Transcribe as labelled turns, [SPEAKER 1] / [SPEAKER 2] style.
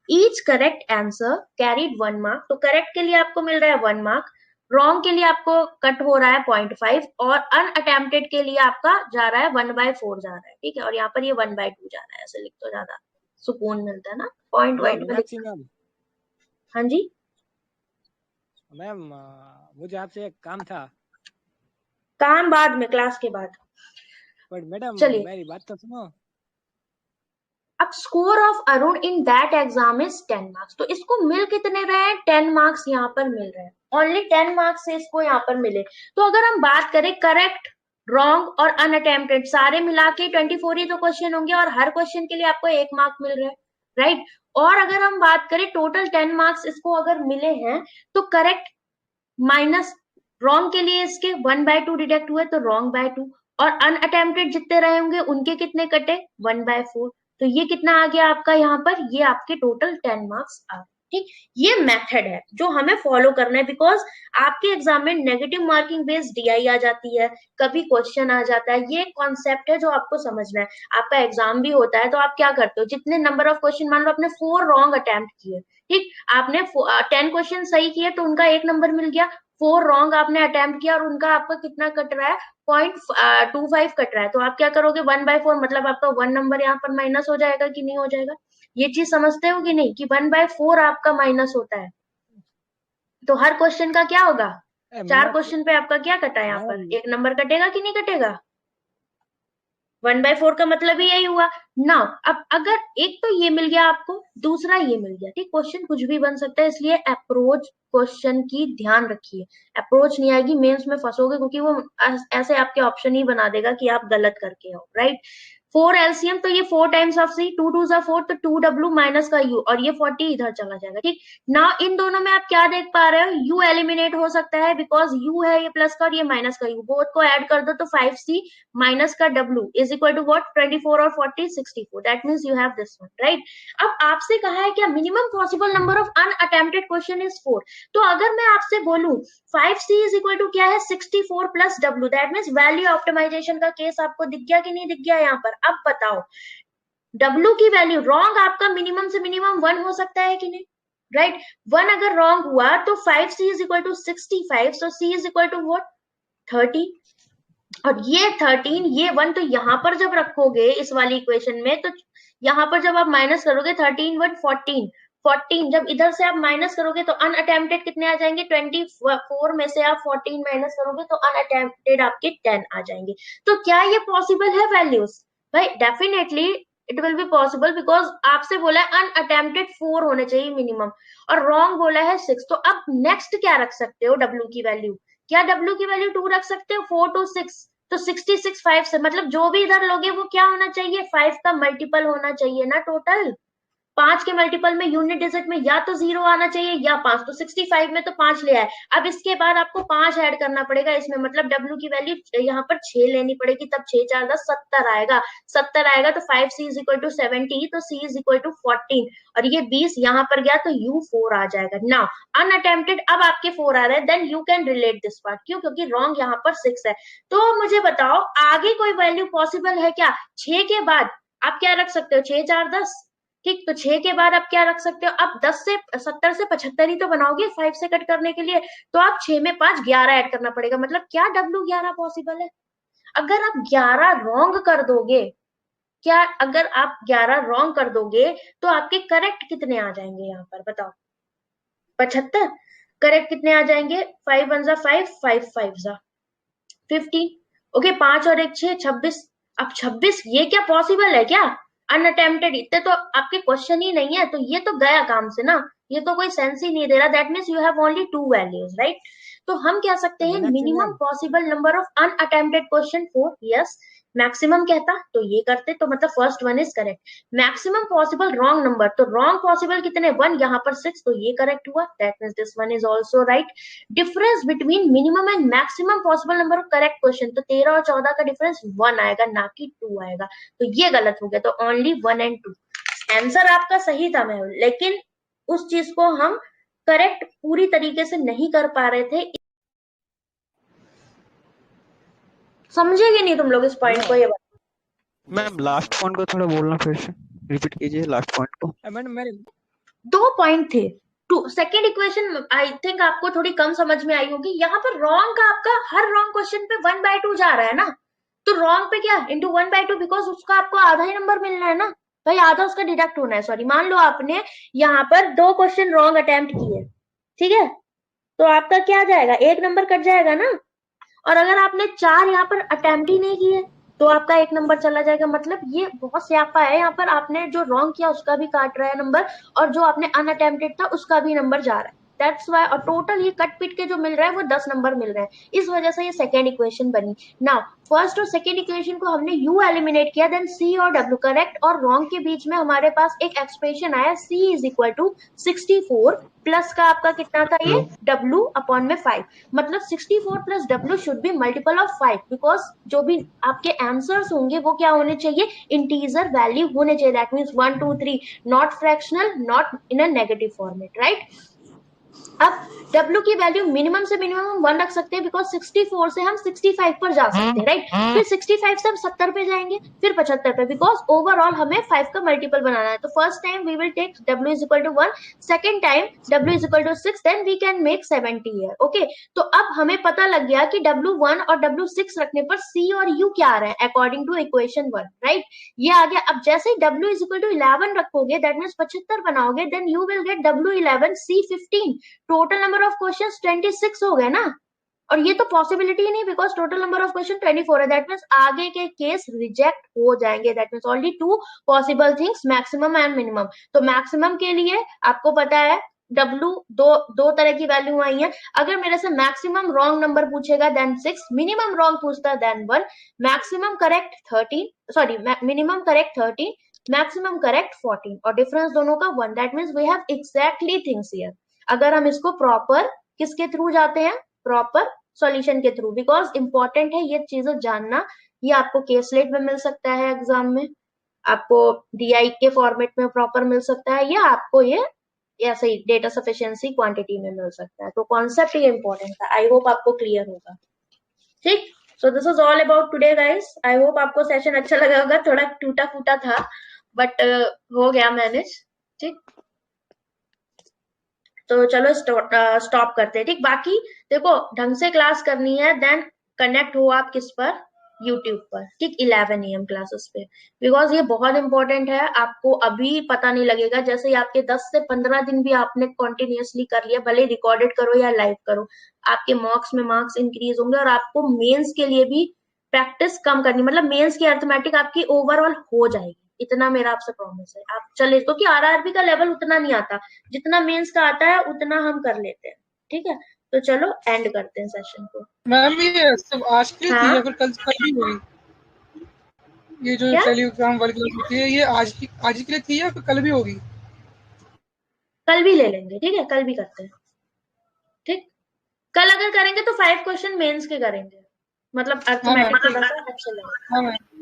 [SPEAKER 1] Each correct answer carried 1 mark. तो correct के लिए आपको मिल रहा है 1 मार्क, रॉन्ग के लिए आपको कट हो रहा है 0.5 और अनअटेम्प्टेड के लिए आपका जा रहा है 1/4 जा रहा है। ठीक है, और यहाँ पर ये 1/2 जा रहा है। ऐसे लिख तो ज्यादा सुकून मिलता है ना, पॉइंट
[SPEAKER 2] मैम
[SPEAKER 1] वाइट में
[SPEAKER 2] मीनाक्षी
[SPEAKER 1] लिखना।
[SPEAKER 2] मैम,
[SPEAKER 1] हाँ जी
[SPEAKER 2] मैम मुझे आपसे एक काम था।
[SPEAKER 1] काम बाद में, क्लास के बाद।
[SPEAKER 2] पर मैडम
[SPEAKER 1] चलिए,
[SPEAKER 2] मेरी बात तो सुनो।
[SPEAKER 1] अब score of Arun in that exam is 10 marks. तो इसको मिल कितने रहे हैं? 10 मार्क्स यहाँ पर मिल रहे हैं, ओनली 10 मार्क्स से इसको यहाँ पर मिले। तो अगर हम बात करें करेक्ट, रॉन्ग और अनअटेम्प्टेड सारे मिला के 24 ही तो क्वेश्चन होंगे, और हर क्वेश्चन के लिए आपको 1 मार्क मिल रहा है, राइट। और अगर हम बात करें टोटल 10 मार्क्स इसको अगर मिले हैं, तो करेक्ट माइनस रॉन्ग के लिए इसके 1/2 डिडक्ट हुए, तो रॉन्ग बाय 2। और अनअटेम्प्टेड जितने रहे होंगे उनके कितने कटे? 1/4। तो ये कितना आ गया आपका यहाँ पर? ये आपके टोटल 10 मार्क्स आ गए। ठीक, ये मेथड है जो हमें फॉलो करना है, बिकॉज आपके एग्जाम में नेगेटिव मार्किंग बेस्ड डीआई आ जाती है, कभी क्वेश्चन आ जाता है। ये कॉन्सेप्ट है जो आपको समझना है। आपका एग्जाम भी होता है तो आप क्या करते हो, जितने नंबर ऑफ क्वेश्चन, मान लो आपने 4 रॉन्ग अटेम्प्ट किए, ठीक, आपने 10 क्वेश्चन सही किए तो उनका 1 नंबर मिल गया। 4 रॉन्ग आपने अटेम्प्ट किया और उनका आपका कितना कट रहा है? 0.25 कट रहा है। तो आप क्या करोगे? 1/4, मतलब आपका 1 नंबर यहाँ पर माइनस हो जाएगा कि नहीं हो जाएगा? ये चीज समझते हो कि नहीं, कि 1/4 आपका माइनस होता है। तो हर क्वेश्चन का क्या होगा?
[SPEAKER 2] ए
[SPEAKER 1] 4
[SPEAKER 2] मीनाक्षी
[SPEAKER 1] क्वेश्चन पे आपका क्या कटा है यहाँ पर?
[SPEAKER 2] मैम,
[SPEAKER 1] 1 नंबर कटेगा कि नहीं कटेगा? 1/4 का मतलब ही यही हुआ। नाउ अब अगर एक तो ये मिल गया आपको, दूसरा ये मिल गया, ठीक, क्वेश्चन कुछ भी बन सकता है, इसलिए अप्रोच क्वेश्चन की ध्यान रखिए। अप्रोच नहीं आएगी, मेंस में फंसोगे, क्योंकि वो ऐसे आपके ऑप्शन ही बना देगा कि आप गलत करके हो, राइट। 4 एलसीएम, तो ये 4 टाइम्स ऑफ सी, 2 2 4, तो 2w माइनस का u, और ये 40 इधर चला जाएगा, ठीक। ना इन दोनों में आप क्या देख पा रहे हो? u एलिमिनेट हो सकता है, बिकॉज u है ये प्लस का और ये माइनस का u, बोथ को ऐड कर दो तो 5c माइनस का w is equal to what? 24 और 40 64। That means you have this one, right. अब आपसे कहा है क्या minimum possible number of unattempted question is 4। तो अगर मैं आपसे बोलूं 5c इज इक्वल टू क्या है? 64 plus w, that means value optimization का केस आपको दिख गया कि नहीं दिख गया यहाँ पर? अब बताओ, w की वैल्यू रॉन्ग आपका मिनिमम से मिनिमम 1 हो सकता है कि नहीं, राइट। 1 अगर रॉन्ग हुआ तो 5c is equal to 65, so c is equal to what? 30। और ये 13, ये 1, तो यहाँ पर जब रखोगे इस वाली इक्वेशन में, तो यहाँ पर जब आप माइनस करोगे 13 1 14, 14 जब इधर से आप माइनस करोगे तो अनअटेम्प्टेड कितने आ जाएंगे? 24 में से आप 14 माइनस करोगे तो अनअटेम्प्टेड आपके 10 आ जाएंगे। तो क्या ये पॉसिबल है वैल्यूज? भाई definitely it will be possible, because आपसे बोला है अनअटेम्प्टेड 4 होने चाहिए मिनिमम, और रॉन्ग बोला है 6। तो अब नेक्स्ट क्या रख सकते हो w की वैल्यू? क्या w की वैल्यू 2 रख सकते हो? 4 to 6, तो 66 5 से, मतलब जो भी इधर लोगे वो क्या होना चाहिए? 5 का मल्टीपल होना चाहिए ना टोटल। 5 के मल्टीपल में यूनिट डिजिट में या तो 0 आना चाहिए या 5, तो 65 में तो 5 ले आए। अब इसके बाद आपको 5 ऐड करना पड़ेगा इसमें, मतलब w की वैल्यू यहाँ पर 6 लेनी पड़ेगी, तब 6 4 10 70 आएगा। 70 आएगा तो 5c इज इक्वल टू 70, तो c इज इक्वल टू 14, और ये 20 यहाँ पर गया तो u 4 आ जाएगा। नाउ अनअटेम्प्टेड अब आपके 4 आ रहे हैं, then you can relate this part. क्यों? क्योंकि रॉन्ग यहाँ पर 6 है। तो मुझे बताओ आगे कोई वैल्यू पॉसिबल है क्या? 6 के बाद आप क्या रख सकते हो? 6 4 10, ठीक, तो 6 के बाद आप क्या रख सकते हो? अब 10 से 70 से 75 ही तो बनाओगे 5 से कट करने के लिए, तो आप 6 में 5 11 ऐड करना पड़ेगा, मतलब क्या w 11 पॉसिबल है? अगर आप 11 रॉन्ग कर दोगे, क्या अगर आप 11 रॉन्ग कर दोगे तो आपके करेक्ट कितने आ जाएंगे यहाँ पर बताओ? 75। करेक्ट कितने आ जाएंगे? 5 1 जा 5, 5 5 जा 15। ओके, 5 और 1 6, 26। अब 26 ये क्या पॉसिबल है क्या? अनअटेम्प्टेड इतने तो आपके क्वेश्चन ही नहीं है, तो ये तो गया काम से ना, ये तो कोई सेंस ही नहीं दे रहा। That means you have only 2 values, right. तो हम कह सकते हैं
[SPEAKER 2] Meenakshi
[SPEAKER 1] minimum
[SPEAKER 2] ma'am,
[SPEAKER 1] possible number of unattempted question 4, yes. Maximum कहता तो ये करते, तो मतलब first one is correct. Maximum possible wrong number, तो रॉन्ग पॉसिबल कितने? 1, यहाँ पर 6, तो ये करेक्ट हुआ, that means this one is also right. Difference between minimum and maximum possible number of correct question, तो 13 और 14 का डिफरेंस 1 आएगा ना कि 2 आएगा, तो ये गलत हो गया। तो ओनली 1 एंड 2। आंसर आपका सही था मेहुल, लेकिन उस चीज को हम करेक्ट पूरी तरीके से नहीं कर पा रहे थे। समझेगे नहीं तुम लोग इस पॉइंट को? ये बात
[SPEAKER 3] मैम लास्ट पॉइंट को थोड़ा बोलना फिर से रिपीट कीजिए, लास्ट पॉइंट को।
[SPEAKER 2] मैडम मेरी
[SPEAKER 1] 2 पॉइंट थे। To second equation I think आपको थोड़ी कम समझ में आई होगी। यहाँ पर रॉन्ग का आपका हर रॉन्ग क्वेश्चन पे 1/2 जा रहा है ना, तो रॉन्ग पे क्या इंटू 1/2, बिकॉज उसका आपको आधा ही नंबर मिलना है ना भाई, आधा उसका डिडक्ट होना है। सॉरी, मान लो आपने यहाँ पर 2 क्वेश्चन रॉन्ग अटेम्प्ट किए, ठीक है, तो आपका क्या जाएगा, 1 नंबर कट जाएगा ना। और अगर आपने 4 यहाँ पर अटेम्प्ट ही नहीं किए तो आपका 1 नंबर चला जाएगा। मतलब ये बहुत स्यापा है, यहाँ पर आपने जो रॉन्ग किया उसका भी काट रहा है नंबर, और जो आपने अनअटेम्प्टेड था उसका भी नंबर जा रहा है। दैट्स वाई, और टोटल ये कट पिट के जो मिल रहा है वो 10 नंबर मिल रहे हैं। इस वजह से ये सेकेंड इक्वेशन बनी। नाउ फर्स्ट और सेकेंड इक्वेशन को हमने यू एलिमिनेट किया, देन सी और डब्ल्यू, करेक्ट और रॉन्ग के बीच में हमारे पास एक एक्सप्रेशन आया, सी इज इक्वल टू 64 प्लस का आपका कितना था ये w अपॉन में 5। मतलब 64 plus w should be multiple of 5, because जो भी आपके आंसर्स होंगे वो क्या होने चाहिए, इंटीजर वैल्यू होने चाहिए। That means 1 2 3, not fractional, not in a negative format, right. अब W की वैल्यू मिनिमम से मिनिमम हम 1 रख सकते हैं, बिकॉज 64 से हम 65 पर जा सकते हैं, राइट। फिर 65 से हम 70 पे जाएंगे, फिर 75 पे, बिकॉज ओवरऑल हमें 5 का मल्टीपल बनाना है। तो first time we will take W is equal to 1, second time W is equal to 6, then we can make 70 here, okay. तो अब हमें पता लग गया कि W1 और W6 रखने पर C और U क्या आ रहा है अकॉर्डिंग टू इक्वेशन 1, राइट। ये आ गया। अब जैसे ही W इज इक्वल टू 11 रखोगे, दैट मीन्स 75 बनाओगे, then you will get W11 C15। Total number of questions 26 हो गए ना। और ये तो पॉसिबिलिटी ही नहीं, because total number of question 24 है। दैट मीन्स आगे के केस रिजेक्ट हो जाएंगे। That means only 2 possible things, maximum and minimum. तो मैक्सिमम के लिए आपको पता है W दो तरह की वैल्यू आई है। अगर मेरे से मैक्सिमम रॉन्ग नंबर पूछेगा देन 6, मिनिमम रॉन्ग पूछता है then 1, maximum correct 13, sorry minimum correct 13, maximum correct 14, और डिफरेंस दोनों का 1। That means we have exactly things here. अगर हम इसको प्रॉपर किसके थ्रू जाते हैं, प्रॉपर सॉल्यूशन के थ्रू, बिकॉज इंपॉर्टेंट है ये चीजें जानना। ये आपको केसलेट में मिल सकता है एग्जाम में, आपको डीआई के फॉर्मेट में प्रॉपर मिल सकता है, या आपको ये ऐसे ही डेटा सफिशिएंसी क्वांटिटी में मिल सकता है। तो कॉन्सेप्ट ये इंपॉर्टेंट था। आई होप आपको क्लियर होगा, ठीक। So this is all about today guys. I hope आपको सेशन अच्छा लगा होगा। थोड़ा टूटा फूटा था बट हो गया मैनेज, ठीक। तो चलो स्टॉप करते हैं, ठीक। बाकी देखो ढंग से क्लास करनी है, देन कनेक्ट हो आप किस पर, यूट्यूब पर, ठीक, 11 AM क्लासेस पे, बिकॉज ये बहुत इंपॉर्टेंट है। आपको अभी पता नहीं लगेगा, जैसे ही आपके 10 से 15 दिन भी आपने कॉन्टिन्यूसली कर लिया, भले रिकॉर्डेड करो या लाइव करो, आपके मार्क्स में मार्क्स इंक्रीज होंगे। और आपको मेंस के लिए भी प्रैक्टिस कम करनी, मतलब मेंस की अर्थमेटिक आपकी ओवरऑल हो जाएगी, इतना मेरा आपसे प्रॉमिस है। आप चले, क्योंकि आरआरबी का लेवल उतना नहीं आता जितना मेंस का आता है, उतना हम कर लेते हैं, ठीक है। तो चलो एंड करते हैं सेशन को।
[SPEAKER 2] मैम ये सब आज के लिए थी
[SPEAKER 1] हाँ
[SPEAKER 2] या फिर कल कल भी होगी? ये जो
[SPEAKER 1] क्या,
[SPEAKER 2] टेलीग्राम वाली क्लास होती है ये आज ही के लिए थी या फिर कल भी होगी?
[SPEAKER 1] कल भी ले लेंगे, ठीक है, कल भी करते हैं, ठीक। कल अगर करेंगे तो 5 क्वेश्चन मेंस के करेंगे, मतलब
[SPEAKER 2] हाँ मैम।
[SPEAKER 1] अर्थमेटिक थोड़ा सा अच्छा लगेगा।
[SPEAKER 2] हाँ मैम।